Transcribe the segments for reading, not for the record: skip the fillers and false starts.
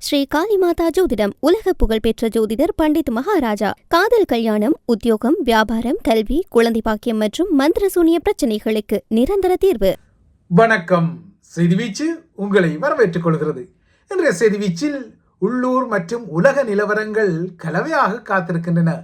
ஸ்ரீ காளிமாதா ஜோதிடம் உலக புகழ்பெற்ற ஜோதிடர் பண்டித் மகாராஜா. காதல், கல்யாணம், உத்தியோகம், வியாபாரம், கல்வி, குழந்தை பாக்கியம் மற்றும் மந்திர சூனிய பிரச்சனைகளுக்கு நிரந்தர தீர்வு. வணக்கம். செய்திவீச்சு உங்களை வரவேற்றுக் கொள்கிறது. இன்றைய செய்திவீச்சில் உள்ளூர் மற்றும் உலக நிலவரங்கள் கலவையாக காத்திருக்கின்றன.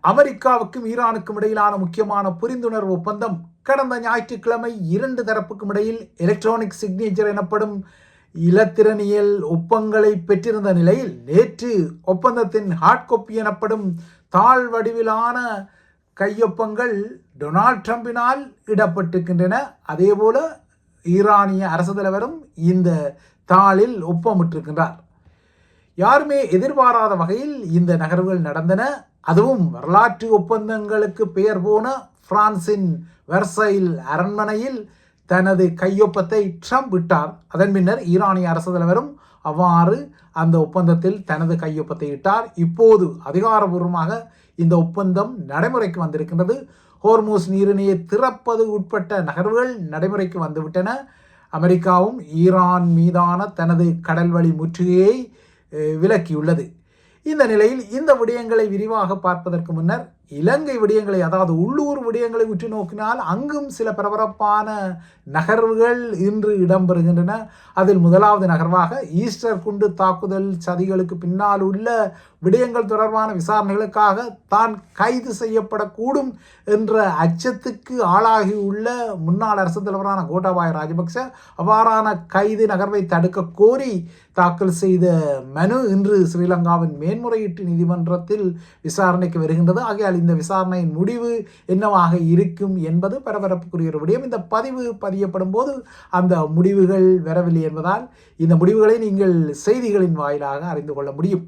அமெரிக்காவுக்கும் ஈரானுக்கும் இடையிலான முக்கியமான புரிந்துணர்வு ஒப்பந்தம் கடந்த ஞாயிற்றுக்கிழமை இரண்டு தரப்புக்கும் இடையில் எலக்ட்ரானிக் சிக்னேச்சர் எனப்படும் இலத்திரனியல் ஒப்பங்களை பெற்றிருந்த நிலையில் நேற்று ஒப்பந்தத்தின் ஹார்ட் காப்பி எனப்படும் தாழ் வடிவிலான கையொப்பங்கள் டொனால்ட் ட்ரம்பினால் இடப்பட்டிருக்கின்றன. அதேபோல ஈரானிய அரசு தலைவரும் இந்த தாளில் ஒப்பமிட்டிருக்கின்றார். யாருமே எதிர்பாராத வகையில் இந்த நகர்வுகள் நடந்தன. அதுவும் வரலாற்று ஒப்பந்தங்களுக்கு பெயர் போன பிரான்சின் வெர்சைல் அரண்மனையில் தனது கையொப்பத்தை ட்ரம்ப் இட்டார். அதன் பின்னர் ஈரானிய அரசு தலைவரும் அவ்வாறு அந்த ஒப்பந்தத்தில் தனது கையொப்பத்தை இட்டார். இப்போது அதிகாரபூர்வமாக இந்த ஒப்பந்தம் நடைமுறைக்கு வந்திருக்கின்றது. ஹோர்மூஸ் நீரிணையை திறப்பது உட்பட்ட நகர்வுகள் நடைமுறைக்கு வந்துவிட்டன. அமெரிக்காவும் ஈரான் மீதான தனது கடல்வழி முற்றுகையை விலக்கியுள்ளது. இந்த நிலையில் இந்த விடயங்களை விரிவாக பார்ப்பதற்கு முன்னர் இலங்கை விடயங்களை, அதாவது உள்ளூர் விடயங்களை உற்று நோக்கினால் அங்கும் சில பரபரப்பான நகர்வுகள் இன்று இடம்பெறுகின்றன. அதில் முதலாவது நகர்வாக ஈஸ்டர் குண்டு தாக்குதல் சதிகளுக்கு பின்னால் உள்ள விடயங்கள் தொடர்பான விசாரணைகளுக்காக தான் கைது செய்யப்படக்கூடும் என்ற அச்சத்துக்கு ஆளாகியுள்ள முன்னாள் அரசு தலைவரான கோட்டாபாய ராஜபக்ச அவ்வாறான கைது நகர்வை தடுக்க கோரி தாக்கல் செய்த மனு இன்று ஸ்ரீலங்காவின் மேன்முறையீட்டு நீதிமன்றத்தில் விசாரணைக்கு வருகின்றது. ஆகையால் இந்த விசாரணையின் முடிவு என்னவாக இருக்கும் என்பது பரபரப்புக்குரிய ஒரு விடயம். இந்த பதிவு பதியப்படும் போது அந்த முடிவுகள் வரவில்லை என்பதால் இந்த முடிவுகளை நீங்கள் செய்திகளின் வாயிலாக அறிந்து கொள்ள முடியும்.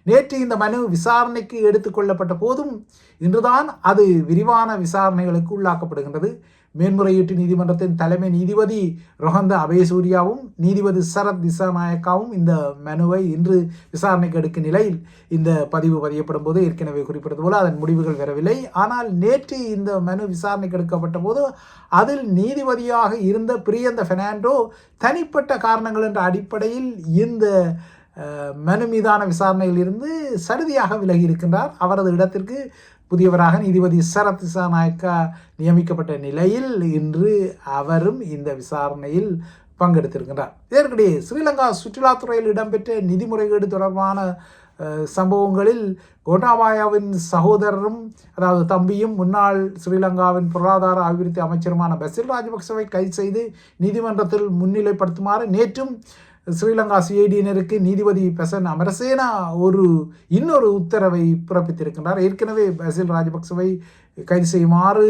நேற்று இந்த மனு விசாரணைக்கு எடுத்துக்கொள்ளப்பட்ட போதும் இன்றுதான் அது விரிவான விசாரணைகளுக்கு உள்ளாக்கப்படுகின்றது. மேன்முறையீட்டு நீதிமன்றத்தின் தலைமை நீதிபதி ரொஹந்த அபேசூரியாவும் நீதிபதி சரத் திசாநாயக்காவும் இந்த மனுவை இன்று விசாரணைக்கு எடுக்கும் நிலையில் இந்த பதிவு பதியப்படும் போது ஏற்கனவே குறிப்பிட்டது போல அதன் முடிவுகள் வரவில்லை. ஆனால் நேற்று இந்த மனு விசாரணைக்கு எடுக்கப்பட்ட போது அதில் நீதிபதியாக இருந்த பிரியந்த பெர்னாண்டோ தனிப்பட்ட காரணங்கள் என்ற அடிப்படையில் இந்த மனு மீதான விசாரணையில் இருந்து சடுதியாக விலகி இருக்கின்றார். அவரது இடத்திற்கு புதியவராக நீதிபதி சரத் திசாநாயக்கா நியமிக்கப்பட்ட நிலையில் இன்று அவரும் இந்த விசாரணையில் பங்கெடுத்திருக்கின்றார். இதற்கிடையே ஸ்ரீலங்கா சுற்றுலாத்துறையில் இடம்பெற்ற நிதி முறைகேடு தொடர்பான சம்பவங்களில் கோட்டாபாயாவின் சகோதரரும், அதாவது தம்பியும், முன்னாள் ஸ்ரீலங்காவின் பொருளாதார அபிவிருத்தி அமைச்சருமான பசில் ராஜபக்சவை கைது செய்து நீதிமன்றத்தில் முன்னிலைப்படுத்துமாறு நேற்றும் ஸ்ரீலங்கா சிஐடியினருக்கு நீதிபதி பெசன் அமரசேனா இன்னொரு உத்தரவை பிறப்பித்திருக்கின்றார். ஏற்கனவே பசில் ராஜபக்சவை கைது செய்யுமாறு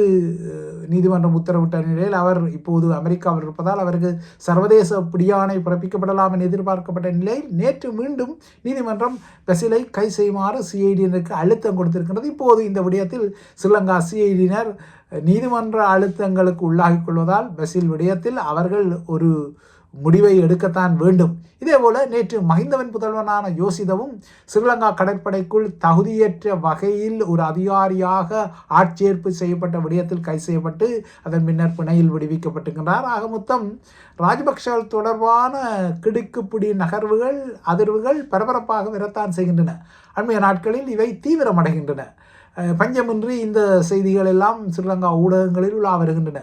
நீதிமன்றம் உத்தரவிட்ட நிலையில் அவர் இப்போது அமெரிக்காவில் இருப்பதால் அவருக்கு சர்வதேச பிடியாணை பிறப்பிக்கப்படலாம் என எதிர்பார்க்கப்பட்ட நிலையில் நேற்று மீண்டும் நீதிமன்றம் பசிலை கைது செய்யுமாறு சிஐடியினருக்கு அழுத்தம் கொடுத்திருக்கின்றது. இப்போது இந்த விடயத்தில் ஸ்ரீலங்கா சிஐடியினர் நீதிமன்ற அழுத்தங்களுக்கு உள்ளாகிக் கொள்வதால் பசில் விடயத்தில் அவர்கள் ஒரு முடிவை எடுக்கத்தான் வேண்டும். இதேபோல நேற்று மஹிந்தவின் புதல்வனான யோசிதவும் ஸ்ரீலங்கா கடற்படைக்குள் தகுதியற்ற வகையில் ஒரு அதிகாரியாக ஆட்சேர்ப்பு செய்யப்பட்ட விடயத்தில் கைது செய்யப்பட்டு அதன் பின்னர் பிணையில் விடுவிக்கப்பட்டிருக்கின்றார். ஆக மொத்தம் ராஜபக்ச தொடர்பான கிடுக்குப்பிடி நகர்வுகள், அதிர்வுகள் பரபரப்பாக வரத்தான் செய்கின்றன. அண்மைய நாட்களில் இவை தீவிரமடைகின்றன. பஞ்சமின்றி இந்த செய்திகள் எல்லாம் ஸ்ரீலங்கா ஊடகங்களில் உலா வருகின்றன.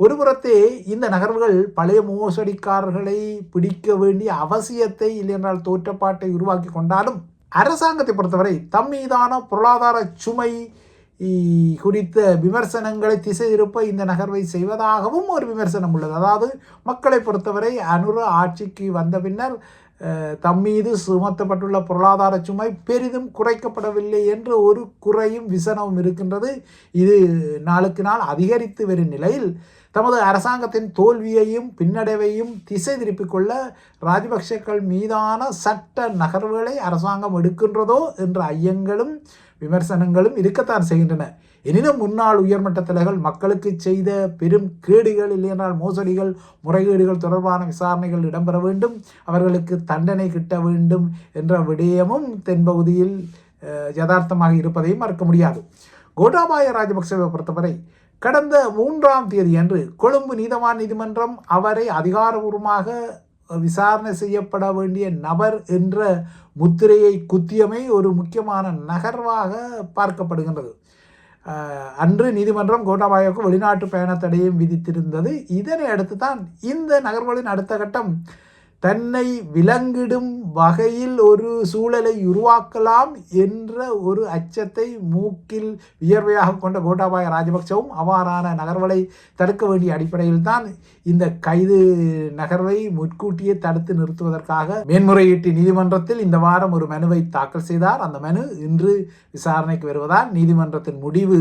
ஒருபுறத்தே இந்த நகர்வுகள் பழைய மோசடிக்காரர்களை பிடிக்க வேண்டிய அவசியத்தை, இல்லையென்றால் தோற்றப்பாட்டை உருவாக்கி கொண்டாலும் அரசாங்கத்தை பொறுத்தவரை தம்மீதான பொருளாதார சுமை குறித்த விமர்சனங்களை திசை திருப்ப இந்த நகர்வை செய்வதாகவும் ஒரு விமர்சனம் உள்ளது. அதாவது மக்களை பொறுத்தவரை அனுர ஆட்சிக்கு வந்த பின்னர் தம்மீது சுமத்தப்பட்டுள்ள பொருளாதார சுமை பெரிதும் குறைக்கப்படவில்லை என்ற ஒரு குறையும் விசனமும் இருக்கின்றது. இது நாளுக்கு நாள் அதிகரித்து வரும் நிலையில் தமது அரசாங்கத்தின் தோல்வியையும் பின்னடைவையும் திசை திருப்பிக் கொள்ள ராஜபக்சேக்கள் மீதான சட்ட நகர்வுகளை அரசாங்கம் எடுக்கின்றதோ என்ற ஐயங்களும் விமர்சனங்களும் இருக்கத்தான் செய்கின்றன. எனினும் முன்னாள் உயர்மட்ட தலைவர்கள் மக்களுக்கு செய்த பெரும் கேடுகள் இல்லையென்றால் மோசடிகள் முறைகேடுகள் தொடர்பான விசாரணைகள் இடம்பெற வேண்டும், அவர்களுக்கு தண்டனை கிட்ட வேண்டும் என்ற விடயமும் தென்பகுதியில் யதார்த்தமாக இருப்பதையும் மறக்க முடியாது. கோட்டாபாய ராஜபக்சவை பொறுத்தவரை கடந்த 3ஆம் தேதி அன்று கொழும்பு நீதிமன்றம் அவரை அதிகாரபூர்வமாக விசாரணை செய்யப்பட வேண்டிய நபர் என்ற முத்திரையை குத்தியமை ஒரு முக்கியமான நகர்வாக பார்க்கப்படுகின்றது. அன்று நீதிமன்றம் கோட்டாபாயவுக்கு வெளிநாட்டு பயண தடையும் விதித்திருந்தது. இதனை அடுத்து தான் இந்த நகர்வுகளின் அடுத்த கட்டம் தன்னை விலங்கிடும் வகையில் ஒரு சூழலை உருவாக்கலாம் என்ற ஒரு அச்சத்தை மூக்கில் வியர்வையாக கொண்ட கோட்டாபாய ராஜபக்சவும் அவ்வாறான நகர்வுகளை தடுக்க வேண்டிய அடிப்படையில் தான் இந்த கைது நகர்வை முன்கூட்டியே தடுத்து நிறுத்துவதற்காக மேன்முறையீட்டு நீதிமன்றத்தில் இந்த வாரம் ஒரு மனுவை தாக்கல் செய்தார். அந்த மனு இன்று விசாரணைக்கு வருவதால் நீதிமன்றத்தின் முடிவு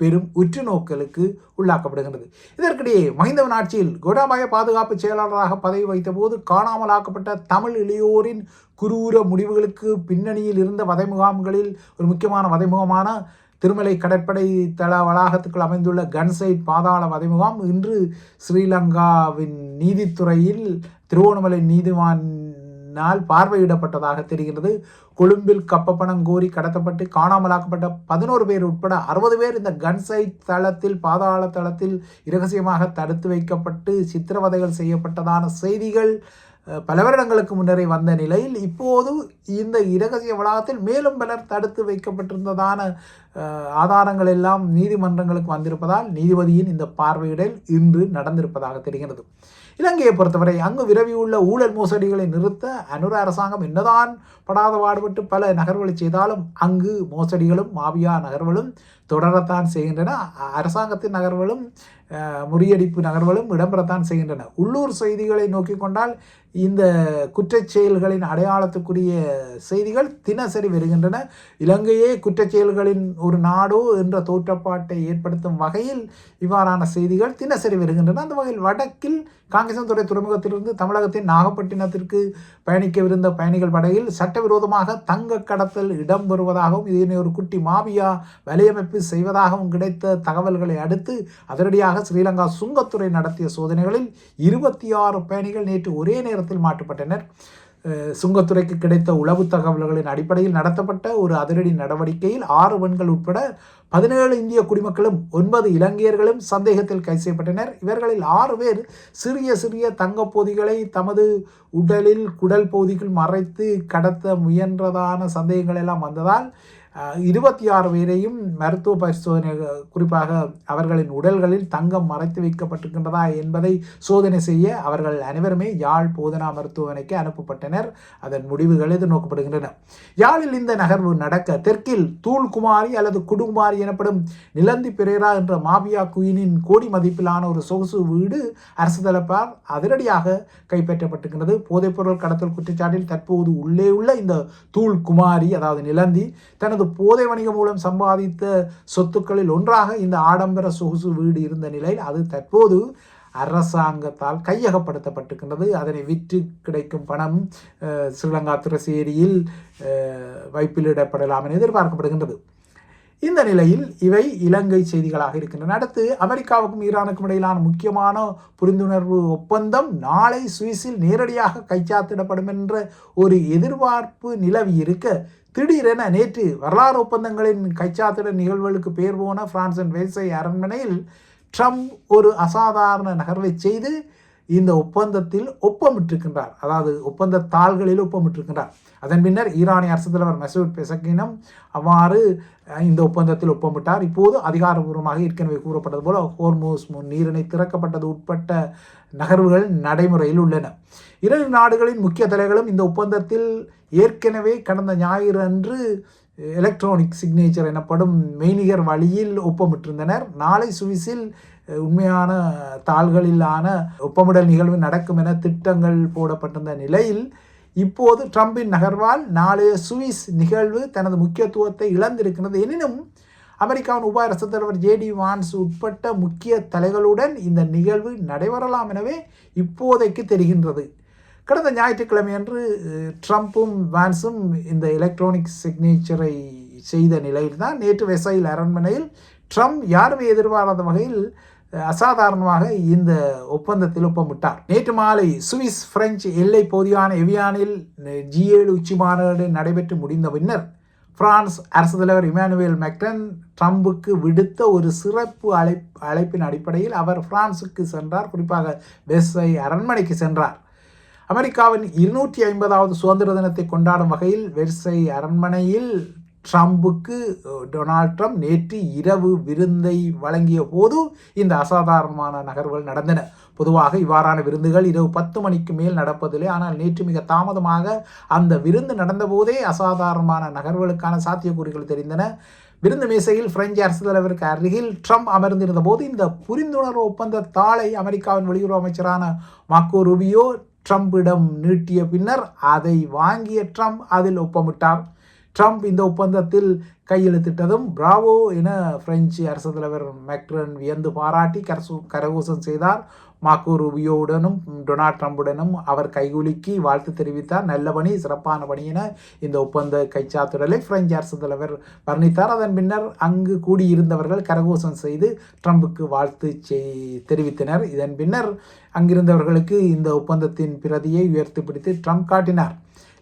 பெரும் உற்றுநோக்கலுக்கு உள்ளாக்கப்படுகின்றது. இதற்கிடையே மஹிந்தவின் ஆட்சியில் கோட்டாபாய பாதுகாப்பு செயலாளராக பதவி வைத்த போது காணாமலாக்கப்பட்ட தமிழ் இளையோரின் குரூர முடிவுகளுக்கு பின்னணியில் இருந்த வதை முகாம்களில் ஒரு முக்கியமான வதை முகாமான திருமலை கடற்படை தள வளாகத்துக்குள் அமைந்துள்ள கன்சைட் பாதாள வதை முகாம் இன்று ஸ்ரீலங்காவின் நீதித்துறையில் திருவோணமலை நீதிவானால் பார்வையிடப்பட்டதாக தெரிகிறது. கொழும்பில் கப்பப்பணம் கோரி கடத்தப்பட்டு காணாமலாக்கப்பட்ட 11 பேர் உட்பட 60 பேர் இந்த கன்சைட் தளத்தில் பாதாள தளத்தில் இரகசியமாக தடுத்து வைக்கப்பட்டு சித்திரவதைகள் செய்யப்பட்டதான செய்திகள் பல வருடங்களுக்கு முன்னரே வந்த நிலையில் இப்போது இந்த இரகசிய வளாகத்தில் மேலும் பலர் தடுத்து வைக்கப்பட்டிருந்ததான ஆதாரங்கள் எல்லாம் நீதிமன்றங்களுக்கு வந்திருப்பதால் நீதிபதியின் இந்த பார்வையிடல் இன்று நடந்திருப்பதாக தெரிகிறது. இலங்கையை பொறுத்தவரை அங்கு விரவியுள்ள ஊழல் மோசடிகளை நிறுத்த அனுர அரசாங்கம் என்னதான் படாத பாடுபட்டு பல நகர்வுகளை செய்தாலும் அங்கு மோசடிகளும் மாபியா நகர்வுகளும் தொடரத்தான் செய்கின்றன. அரசாங்கத்தின் நகர்வுகளும் முறியடிப்பு நகர்வுகளும் இடம்பெறத்தான் செய்கின்றன. உள்ளூர் செய்திகளை நோக்கி கொண்டால் இந்த குற்றச் செயல்களின் அடையாளத்துக்குரிய செய்திகள் தினசரி வருகின்றன. இலங்கையே குற்றச் செயல்களின் ஒரு நாடோ என்ற தோற்றப்பாட்டை ஏற்படுத்தும் வகையில் இவ்வாறான செய்திகள் தினசரி வருகின்றன. அந்த வகையில் வடக்கில் காங்கேசன்துறை துறைமுகத்திலிருந்து தமிழகத்தின் நாகப்பட்டினத்திற்கு பயணிக்கவிருந்த பயணிகள் படகில் சட்டவிரோதமாக தங்க கடத்தல் இடம்பெறுவதாகவும் இதனை ஒரு குட்டி மாபியா வலையமைப்பு செய்வதாகவும் கிடைத்த தகவல்களை அடுத்து அதிரடியாக ஸ்ரீலங்கா சுங்கத்துறை நடத்திய சோதனைகளில் 26 பயணிகள் நேற்று ஒரே நேரத்தில் மாற்றப்பட்டனர். சுங்கத்துறைக்கு கிடைத்த உளவு தகவல்களின் அடிப்படையில் நடத்தப்பட்ட ஒரு அதிரடி நடவடிக்கையில் 6 பெண்கள் உட்பட 17 இந்திய குடிமக்களும் 9 இலங்கையர்களும் சந்தேகத்தில் கைது செய்யப்பட்டனர். இவர்களில் 6 பேர் சிறிய சிறிய தங்கப்பொதிகளை தமது உடலில் குடல் பகுதிக்குள் மறைத்து கடத்த முயன்றதான சந்தேகங்கள் எல்லாம் வந்ததால் 26 பேரையும் மருத்துவ பரிசோதனை, குறிப்பாக அவர்களின் உடல்களில் தங்கம் மறைத்து வைக்கப்பட்டிருக்கின்றதா என்பதை சோதனை செய்ய அவர்கள் அனைவருமே யாழ் போதனா மருத்துவமனைக்கு அனுப்பப்பட்டனர். அதன் முடிவுகள் எதிர்நோக்கப்படுகின்றன. யாழில் இந்த நகர்வு நடக்க தெற்கில் தூள்குமாரி அல்லது குடுகுமாரி எனப்படும் நிலந்தி பெரேரா என்ற மாபியா குயினின் கோடி மதிப்பிலான ஒரு சொகுசு வீடு அரசு தரப்பால் அதிரடியாக கைப்பற்றப்பட்டிருக்கிறது. போதைப்பொருள் கடத்தல் குற்றச்சாட்டில் தற்போது உள்ளே உள்ள இந்த தூள்குமாரி அதாவது நிலந்தி தனது போதை வணிகம் மூலம் சம்பாதித்த சொத்துக்களில் ஒன்றாக இந்த ஆடம்பர சொகுசு வீடு இருந்த நிலையில் அது தற்போது அரசாங்கத்தால் கையகப்படுத்தப்பட்டிருக்கின்றது. அதனை விற்று கிடைக்கும் பணம் ஸ்ரீலங்கா திரசேரியில் வைப்பிலிடப்படலாம் என எதிர்பார்க்கப்படுகின்றது. இந்த நிலையில் இவை இலங்கை செய்திகளாக இருக்கின்றன. அடுத்து அமெரிக்காவுக்கும் ஈரானுக்கும் இடையிலான முக்கியமான புரிந்துணர்வு ஒப்பந்தம் நாளை சுவிஸில் நேரடியாக கைச்சாத்திடப்படும் என்ற ஒரு எதிர்பார்ப்பு நிலவி இருக்க திடீரென நேற்று வரலாறு ஒப்பந்தங்களின் கைச்சாத்திட நிகழ்வுகளுக்கு பேர் போன பிரான்சின் வேர்சை அரண்மனையில் ட்ரம்ப் ஒரு அசாதாரண நகர்வை செய்து இந்த ஒப்பந்தத்தில் ஒப்பமிட்டிருக்கின்றார். அதாவது ஒப்பந்த தாள்களில் ஒப்பமிட்டிருக்கின்றார். அதன் பின்னர் ஈரானிய அரசு தலைவர் மசூத் பெசக்கினம் அவ்வாறு இந்த ஒப்பந்தத்தில் ஒப்பமிட்டார். இப்போது அதிகாரபூர்வமாக ஏற்கனவே கூறப்பட்டது போல ஹோர்மோஸ் நீரிணை திறக்கப்பட்டது உட்பட்ட நகர்வுகள் நடைமுறையில் உள்ளன. 2 நாடுகளின் முக்கிய தலைவர்களும் இந்த ஒப்பந்தத்தில் ஏற்கனவே கடந்த ஞாயிறு அன்று எலக்ட்ரானிக் சிக்னேச்சர் எனப்படும் மெய்நிகர் வழியில் ஒப்பமிட்டிருந்தனர். நாளை சுவிஸில் உண்மையான தாள்களிலான ஒப்பமிடல் நிகழ்வு நடக்கும் என திட்டங்கள் போடப்பட்டிருந்த நிலையில் இப்போது ட்ரம்பின் நகர்வால் நாளைய சுவிஸ் நிகழ்வு தனது முக்கியத்துவத்தை இழந்திருக்கிறது. எனினும் அமெரிக்காவின் உப அரசு தலைவர் JD வான்ஸ் உட்பட்ட முக்கிய தலைவர்களுடன் இந்த நிகழ்வு நடைபெறலாம் எனவே இப்போதைக்கு தெரிகின்றது. கடந்த ஞாயிற்றுக்கிழமை அன்று ட்ரம்ப்பும் வான்ஸும் இந்த எலக்ட்ரானிக் சிக்னேச்சரை செய்த நிலையில் தான் நேற்று வெர்சைல் அரண்மனையில் ட்ரம்ப் யாருமே எதிர்பாராத வகையில் அசாதாரணமாக இந்த ஒப்பந்தத்தில் ஒப்பமிட்டார். நேற்று மாலை சுவிஸ் பிரெஞ்சு எல்லை பகுதியான எவியானில் G7 உச்சி மாநாடு நடைபெற்று முடிந்த பின்னர் பிரான்ஸ் அரசு தலைவர் இமானுவேல் மேக்ரன் ட்ரம்புக்கு விடுத்த ஒரு சிறப்பு அழைப்பின் அடிப்படையில் அவர் பிரான்சுக்கு சென்றார். குறிப்பாக வெர்சை அரண்மனைக்கு சென்றார். அமெரிக்காவின் 250வது சுதந்திர தினத்தை கொண்டாடும் வகையில் வெர்சை அரண்மனையில் ட்ரம்புக்கு டொனால்ட் ட்ரம்ப் நேற்று இரவு விருந்தை வழங்கிய போது இந்த அசாதாரணமான நகர்வுகள் நடந்தன. பொதுவாக இவ்வாறான விருந்துகள் இரவு 10 மணிக்கு மேல் நடப்பதில்லை. ஆனால் நேற்று மிக தாமதமாக அந்த விருந்து நடந்தபோதே அசாதாரணமான நகர்வுகளுக்கான சாத்தியக்கூறுகள் தெரிந்தன. விருந்து மேசையில் பிரெஞ்சு அரசு தலைவருக்கு அருகில் ட்ரம்ப் அமர்ந்திருந்த போது இந்த புரிந்துணர்வு ஒப்பந்த தாளை அமெரிக்காவின் வெளியுறவு அமைச்சரான மார்க்கோ ரூபியோ ட்ரம்பிடம் நீட்டிய பின்னர் அதை வாங்கிய ட்ரம்ப் அதில் ஒப்பமிட்டார். ட்ரம்ப் இந்த ஒப்பந்தத்தில் கையெழுத்திட்டதும் பிராவோ என பிரெஞ்சு அரசு தலைவர் மேக்ரன் வியந்து பாராட்டி கரகோஷம் செய்தார். மார்க்கோ ரூபியோவுடனும் டொனால்ட் ட்ரம்புடனும் அவர் கைகுலுக்கி வாழ்த்து தெரிவித்தார். நல்ல பணி, சிறப்பான பணி என இந்த ஒப்பந்த கைச்சாத்துடலை பிரெஞ்சு அரசு தலைவர் வர்ணித்தார். அதன் பின்னர் அங்கு கூடியிருந்தவர்கள் கரகோஷம் செய்து ட்ரம்புக்கு வாழ்த்து தெரிவித்தனர். இதன் பின்னர் அங்கிருந்தவர்களுக்கு இந்த ஒப்பந்தத்தின் பிரதியை உயர்த்தி பிடித்து ட்ரம்ப் காட்டினார்.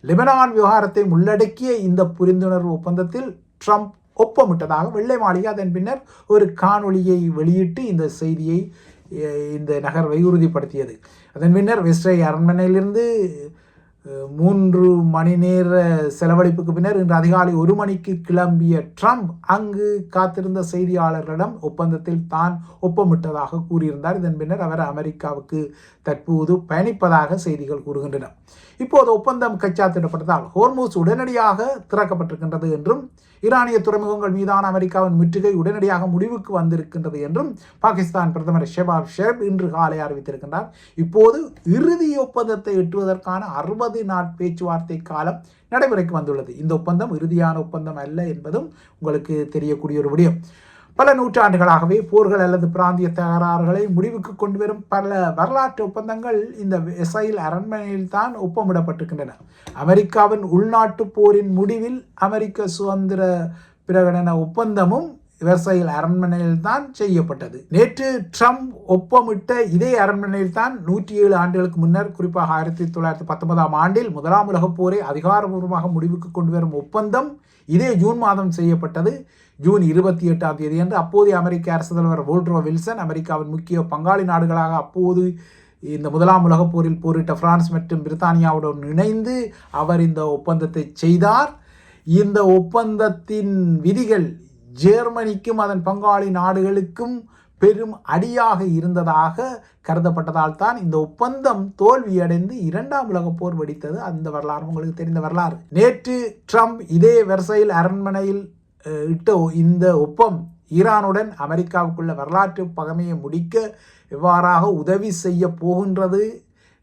லெபனான் விவகாரத்தை உள்ளடக்கிய இந்த புரிந்துணர்வு ஒப்பந்தத்தில் ட்ரம்ப் ஒப்பமிட்டதாக வெள்ளை மாளிகை அதன் பின்னர் ஒரு காணொளியை வெளியிட்டு இந்த செய்தியை இந்த நகர்வை உறுதிப்படுத்தியது. அதன் பின்னர் வெஸ்டை அரண்மனையிலிருந்து 3 மணி நேர செலவழிப்புக்கு பின்னர் இன்று அதிகாலை 1 மணிக்கு கிளம்பிய ட்ரம்ப் அங்கு காத்திருந்த செய்தியாளர்களிடம் ஒப்பந்தத்தில் தான் ஒப்பமிட்டதாக கூறியிருந்தார். இதன் பின்னர் அவர் அமெரிக்காவுக்கு தற்போது பயணிப்பதாக செய்திகள் கூறுகின்றன. இப்போது ஒப்பந்தம் கைச்சாத்திடப்பட்டதால் ஹோர்மூஸ் உடனடியாக திறக்கப்பட்டிருக்கின்றது என்றும் ஈரானிய துறைமுகங்கள் மீதான அமெரிக்காவின் முற்றுகை உடனடியாக முடிவுக்கு வந்திருக்கின்றது என்றும் பாகிஸ்தான் பிரதமர் ஷெபாப் ஷெரீப் இன்று காலை அறிவித்திருக்கின்றார். இப்போது இறுதி ஒப்பந்தத்தை எட்டுவதற்கான 60 நாள் பேச்சுவார்த்தை காலம் நடைமுறைக்கு வந்துள்ளது. இந்த ஒப்பந்தம் இறுதியான ஒப்பந்தம் அல்ல என்பதும் உங்களுக்கு தெரியக்கூடிய ஒரு விடயம். பல நூற்றாண்டுகளாகவே போர்கள் அல்லது பிராந்திய தகராறுகளை முடிவுக்கு கொண்டு வரும் பல வரலாற்று ஒப்பந்தங்கள் இந்த வெர்சைல் அரண்மனையில் தான் ஒப்பமிடப்பட்டிருக்கின்றன. அமெரிக்காவின் உள்நாட்டு போரின் முடிவில் அமெரிக்க சுதந்திர பிரகடன ஒப்பந்தமும் வெர்சைல் அரண்மனையில் தான் செய்யப்பட்டது. நேற்று ட்ரம்ப் ஒப்பமிட்ட இதே அரண்மனையில் தான் 107 ஆண்டுகளுக்கு முன்னர், குறிப்பாக 1919ஆம் ஆண்டில் 1ஆம் உலகப் போரை அதிகாரபூர்வமாக முடிவுக்கு கொண்டு வரும் ஒப்பந்தம் இதே ஜூன் மாதம் செய்யப்பட்டது. ஜூன் 28ஆம் தேதி அன்று அப்போதைய அமெரிக்க அரசு தலைவர் வோல்ட்ரோ வில்சன் அமெரிக்காவின் முக்கிய பங்காளி நாடுகளாக அப்போது இந்த 1ஆம் உலகப் போரில் போரிட்ட பிரான்ஸ் மற்றும் பிரித்தானியாவுடன் இணைந்து அவர் இந்த ஒப்பந்தத்தை செய்தார். இந்த ஒப்பந்தத்தின் விதிகள் ஜெர்மனிக்கும் அதன் பங்காளி நாடுகளுக்கும் பெரும் அடியாக இருந்ததாக கருதப்பட்டதால் தான் இந்த ஒப்பந்தம் தோல்வியடைந்து 2ஆம் உலகப் போர் வெடித்தது. அந்த வரலாறு உங்களுக்கு தெரிந்த வரலாறு. நேற்று ட்ரம்ப் இதே வெர்சைல் அரண்மனையில் இட்ட இந்த ஒப்பம் ஈரானுடன் அமெரிக்காவுக்குள்ள வரலாற்று பகைமையை முடிக்க எவ்வாறாக உதவி செய்ய போகின்றது,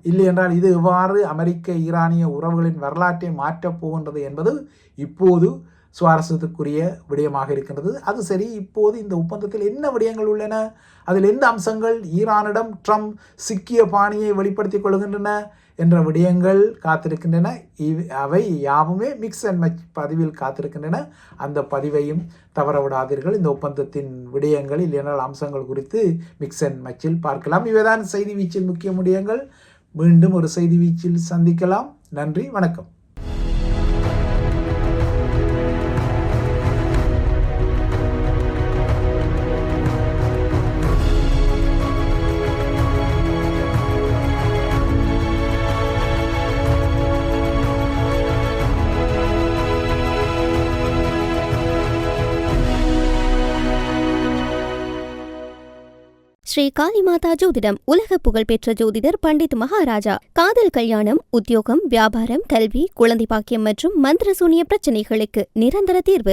இல்லை என்றால் இது எவ்வாறு அமெரிக்க ஈரானிய உறவுகளின் வரலாற்றை மாற்றப் போகின்றது என்பது இப்போது சுவாரஸ்யத்துக்குரிய விடயமாக இருக்கின்றது. அது சரி, இப்போது இந்த ஒப்பந்தத்தில் என்ன விடயங்கள் உள்ளன, அதில் எந்த அம்சங்கள் ஈரானிடம் ட்ரம்ப் சிக்கிய பாணியை வெளிப்படுத்திக் கொள்கின்றன என்ற விடயங்கள் காத்திருக்கின்றன. அவை யாவுமே மிக்ஸ் அண்ட் மேட்ச் பதிவில் காத்திருக்கின்றன. அந்த பதிவையும் தவற விடாதீர்கள். இந்த ஒப்பந்தத்தின் விடயங்கள் இல்லையென்றால் அம்சங்கள் குறித்து மிக்ஸ் அண்ட் மேட்சில் பார்க்கலாம். இவைதான் செய்தி வீச்சில் முக்கிய விடயங்கள். மீண்டும் ஒரு செய்தி வீச்சில் சந்திக்கலாம். நன்றி, வணக்கம். ஸ்ரீ காளிமாதா ஜோதிடம் உலக புகழ்பெற்ற ஜோதிடர் பண்டித் மகாராஜா. காதல், கல்யாணம், உத்தியோகம், வியாபாரம், கல்வி, குழந்தை பாக்கியம் மற்றும் மந்திர சூனிய பிரச்சனைகளுக்கு நிரந்தர தீர்வு.